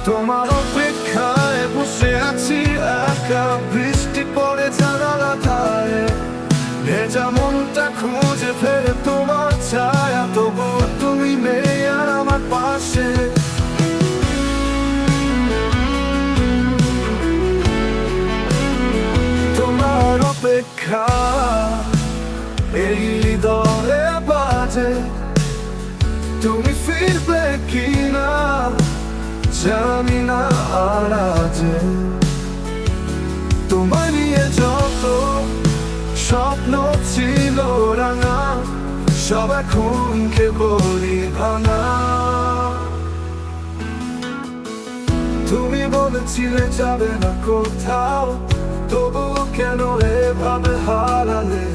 তোমার অপেক্ষায় বসে আছি একা, বৃষ্টি পড়ে জানালা ধারে, ভেজা মনটা খুঁজে ফেরে তোমার ছায়া, তবু তুমি নেই আর আমার পাশে। তোমার অপেক্ষা এই হৃদয়ে বাজে, তুমি ফিরবে কিনা জানি না আর আজে। তোমায় নিয়ে যত স্বপ্ন ছিল রাঙা, সব এখন কেবলই ভাঙা। তুমি বলেছিলে যাবে না কোথাও, তবুও কেন এভাবে হারালে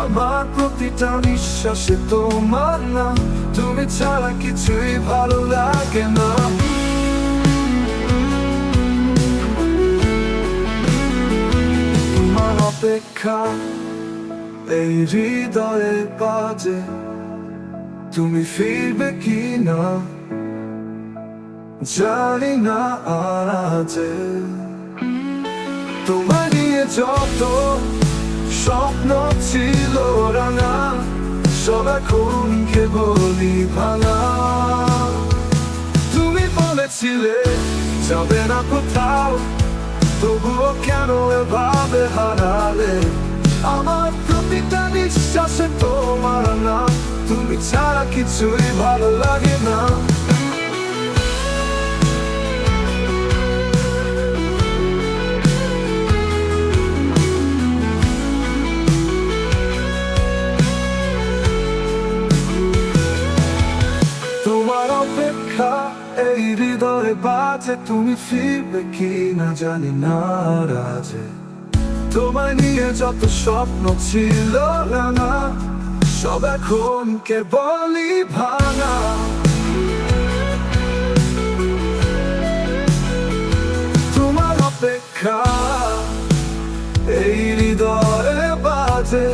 আমার প্রতিটা নিঃশ্বাসে তোমার নাম। তুমি ছাড়া কিছুই ভালো লাগে না। তোমার অপেক্ষা এই হৃদয়ে বাজে, তুমি ফিরবে কিনা জানি না আর আজে। তোমায় নিয়ে যত স্বপ্ন ছিল রাঙা, সব এখন কেবলই ভাঙা। তুমি বলেছিলে যাবে না কোথাও, তবুও কেন এভাবে হারালে আমার প্রতিটা নিঃশ্বাসে তোমার নাম। তুমি ছাড়া কিছুই ভালো লাগে না। তোমার অপেক্ষা এই হৃদয়ে বাজে, তুমি ফিরবে কিনা জানি না আর আজে। তোমায় নিয়ে যত স্বপ্ন ছিল রাঙা, সব এখন কেবলই ভাঙা। তোমার অপেক্ষা এই হৃদয়ে বাজে,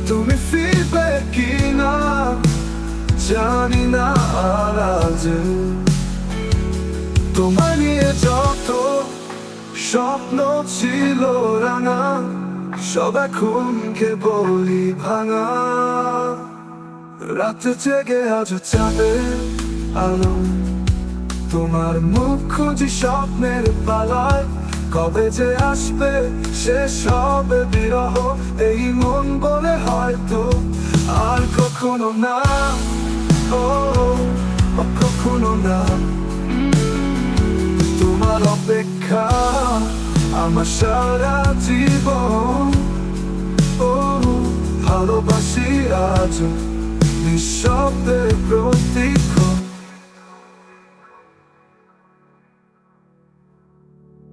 তুমি ফিরবে কিনা জানি না আর আজে। তোমায় নিয়ে যত স্বপ্ন ছিল রাঙা, সব এখন কেবলই ভাঙা। রাতে জেগে আজ চাঁদের আলো, তোমার মুখ খুঁজি স্বপ্নের পালায়। কবে যে আসবে শেষ হবে বিরহ, এই মন বলে হয়তো আর কখনো না, ও কখনো না। তোমার অপেক্ষা আমার সারা জীবন, ও ভালোবাসি আজ নিঃশব্দে প্রতীক।